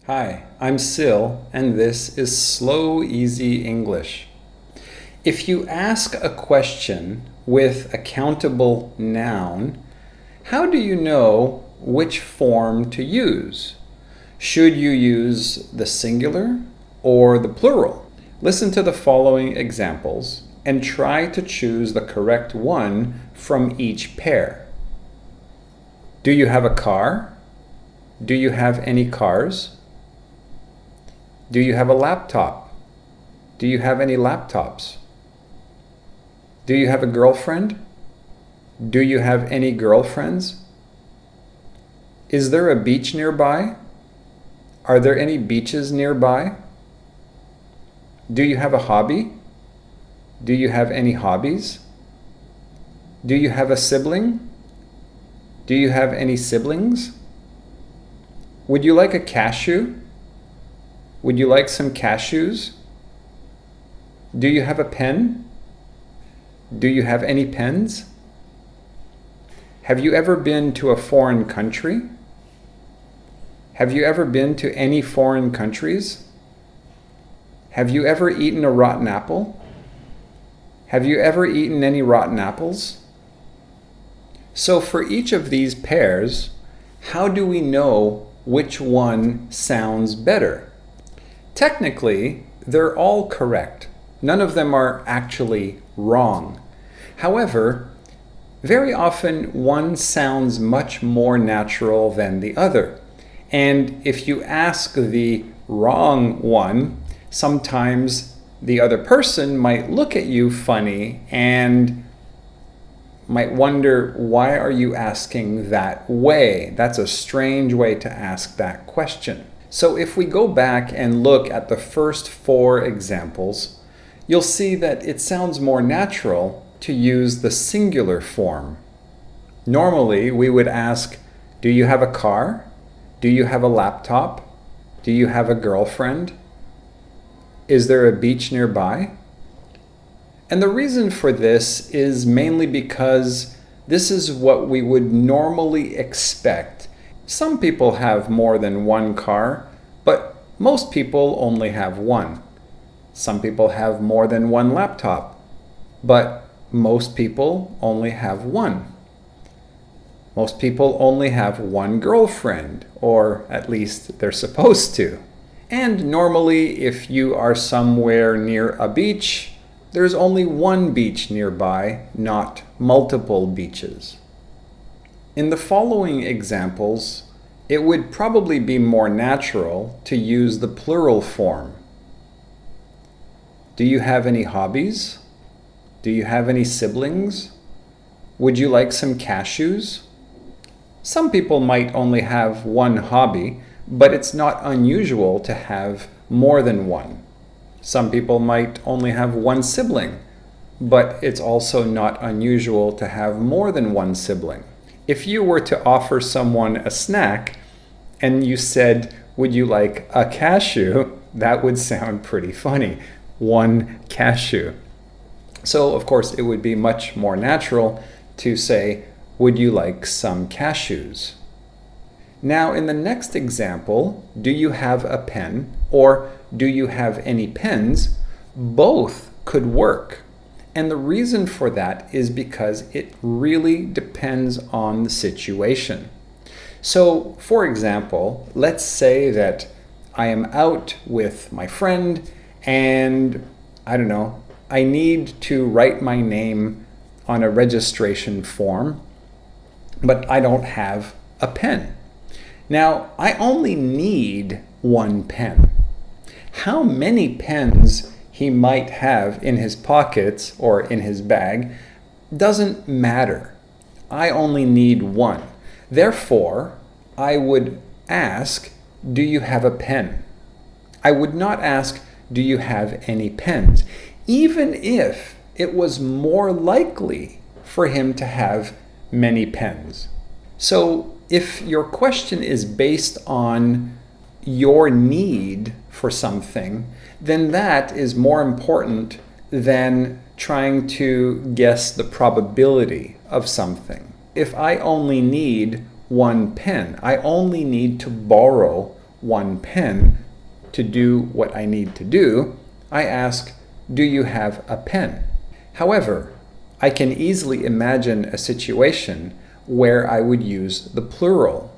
Hi, I'm Sil, and this is Slow Easy English. If you ask a question with a countable noun, how do you know which form to use? Should you use the singular or the plural? Listen to the following examples and try to choose the correct one from each pair. Do you have a car? Do you have any cars? Do you have a laptop? Do you have any laptops? Do you have a girlfriend? Do you have any girlfriends? Is there a beach nearby? Are there any beaches nearby? Do you have a hobby? Do you have any hobbies? Do you have a sibling? Do you have any siblings? Would you like a cashew? Would you like some cashews? Do you have a pen? Do you have any pens? Have you ever been to a foreign country? Have you ever been to any foreign countries? Have you ever eaten a rotten apple? Have you ever eaten any rotten apples? So for each of these pairs, how do we know which one sounds better? Technically, they're all correct. None of them are actually wrong. However, very often one sounds much more natural than the other. And if you ask the wrong one, sometimes the other person might look at you funny and might wonder, why are you asking that way? That's a strange way to ask that question. So if we go back and look at the first four examples, you'll see that it sounds more natural to use the singular form. Normally, we would ask, do you have a car? Do you have a laptop? Do you have a girlfriend? Is there a beach nearby? And the reason for this is mainly because this is what we would normally expect. Some people have more than one car, but most people only have one. Some people have more than one laptop, but most people only have one. Most people only have one girlfriend, or at least they're supposed to. And normally, if you are somewhere near a beach, there's only one beach nearby, not multiple beaches. In the following examples, it would probably be more natural to use the plural form. Do you have any hobbies? Do you have any siblings? Would you like some cashews? Some people might only have one hobby, but it's not unusual to have more than one. Some people might only have one sibling, but it's also not unusual to have more than one sibling. If you were to offer someone a snack and you said, would you like a cashew? That would sound pretty funny. One cashew. So, of course, it would be much more natural to say, would you like some cashews? Now, in the next example, do you have a pen or do you have any pens? Both could work. And the reason for that is because it really depends on the situation. So, for example, let's say that I am out with my friend and, I need to write my name on a registration form, but I don't have a pen. Now, I only need one pen. How many pens he might have in his pockets or in his bag doesn't matter. I only need one. Therefore, I would ask, do you have a pen? I would not ask, do you have any pens? Even if it was more likely for him to have many pens. So if your question is based on your need for something, then that is more important than trying to guess the probability of something. If I only need one pen, I only need to borrow one pen to do what I need to do, I ask, do you have a pen? However, I can easily imagine a situation where I would use the plural.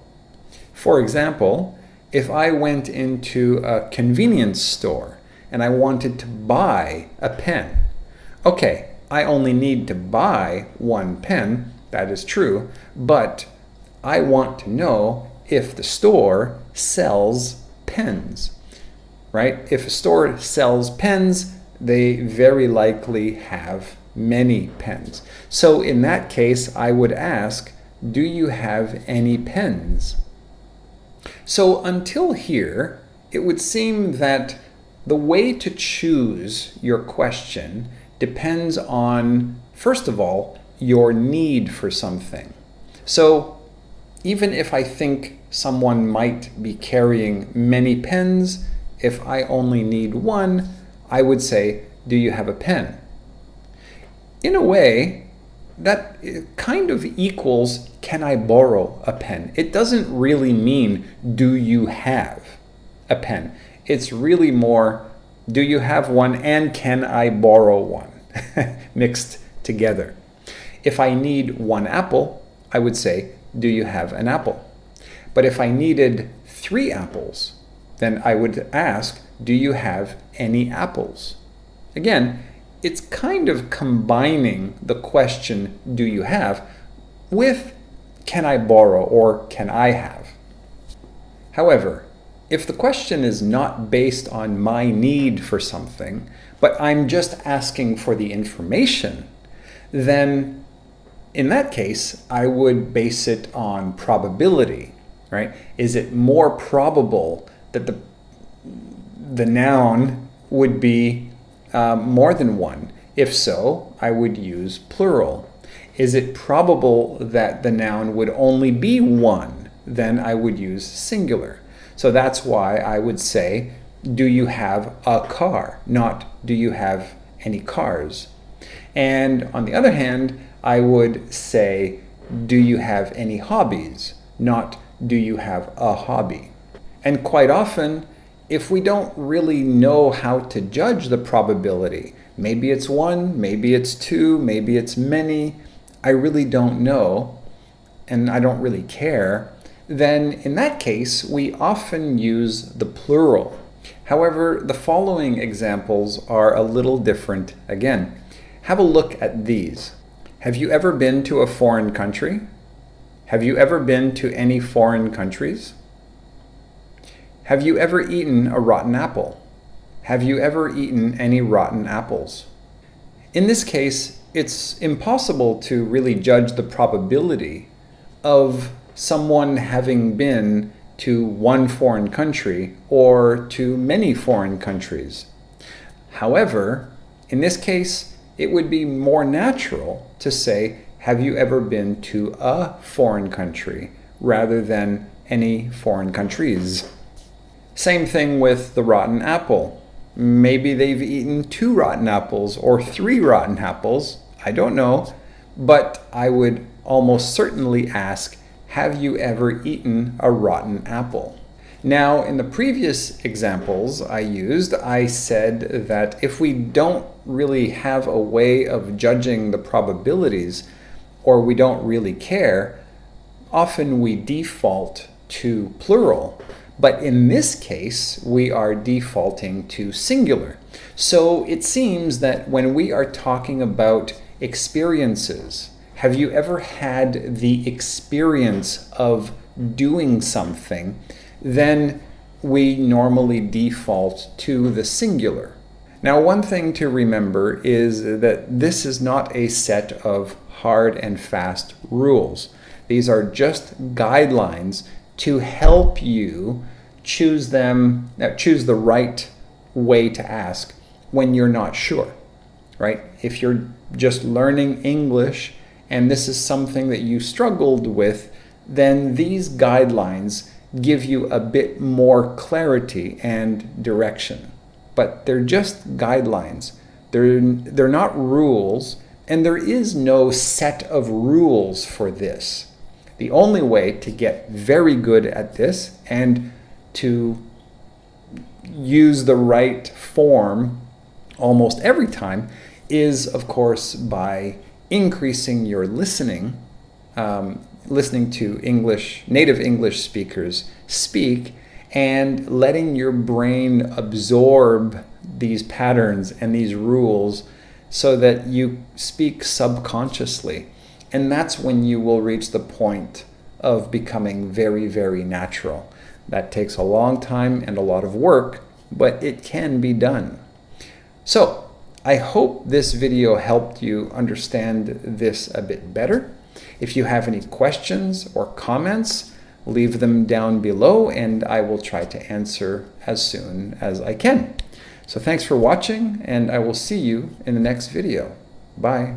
For example, if I went into a convenience store and I wanted to buy a pen, okay, I only need to buy one pen, that is true, but I want to know if the store sells pens, right? If a store sells pens, they very likely have many pens. So in that case, I would ask, do you have any pens? So until here, it would seem that the way to choose your question depends on, first of all, your need for something. So even if I think someone might be carrying many pens, if I only need one, I would say, do you have a pen? In a way, that kind of equals, can I borrow a pen? It doesn't really mean, do you have a pen? It's really more, do you have one and can I borrow one? Mixed together. If I need one apple, I would say, do you have an apple? But if I needed 3 apples, then I would ask, do you have any apples? Again, it's kind of combining the question, do you have, with can I borrow or can I have? However, if the question is not based on my need for something, but I'm just asking for the information, then in that case, I would base it on probability, right? Is it more probable that the noun would be more than one? If so, I would use plural. Is it probable that the noun would only be one? Then I would use singular. So that's why I would say, do you have a car? Not, do you have any cars? And on the other hand, I would say, do you have any hobbies? Not, do you have a hobby? And quite often, if we don't really know how to judge the probability, maybe it's 1, maybe it's 2, maybe it's many, I really don't know, and I don't really care, then in that case, we often use the plural. However, the following examples are a little different again. Have a look at these. Have you ever been to a foreign country? Have you ever been to any foreign countries? Have you ever eaten a rotten apple? Have you ever eaten any rotten apples? In this case, it's impossible to really judge the probability of someone having been to one foreign country or to many foreign countries. However, in this case, it would be more natural to say, have you ever been to a foreign country rather than any foreign countries? Same thing with the rotten apple. Maybe they've eaten 2 rotten apples or 3 rotten apples. I don't know. But I would almost certainly ask, have you ever eaten a rotten apple? Now, in the previous examples I used, I said that if we don't really have a way of judging the probabilities, or we don't really care, often we default to plural. But in this case, we are defaulting to singular. So it seems that when we are talking about experiences, have you ever had the experience of doing something? Then we normally default to the singular. Now, one thing to remember is that this is not a set of hard and fast rules. These are just guidelines to help you choose the right way to ask when you're not sure, right? If you're just learning English and this is something that you struggled with, then these guidelines give you a bit more clarity and direction. But they're just guidelines. They're not rules, and there is no set of rules for this. The only way to get very good at this and to use the right form almost every time is, of course, by increasing your listening, listening to native English speakers speak, and letting your brain absorb these patterns and these rules so that you speak subconsciously. And that's when you will reach the point of becoming very, very natural. That takes a long time and a lot of work, but it can be done. So, I hope this video helped you understand this a bit better. If you have any questions or comments, leave them down below and I will try to answer as soon as I can. So thanks for watching, and I will see you in the next video. Bye.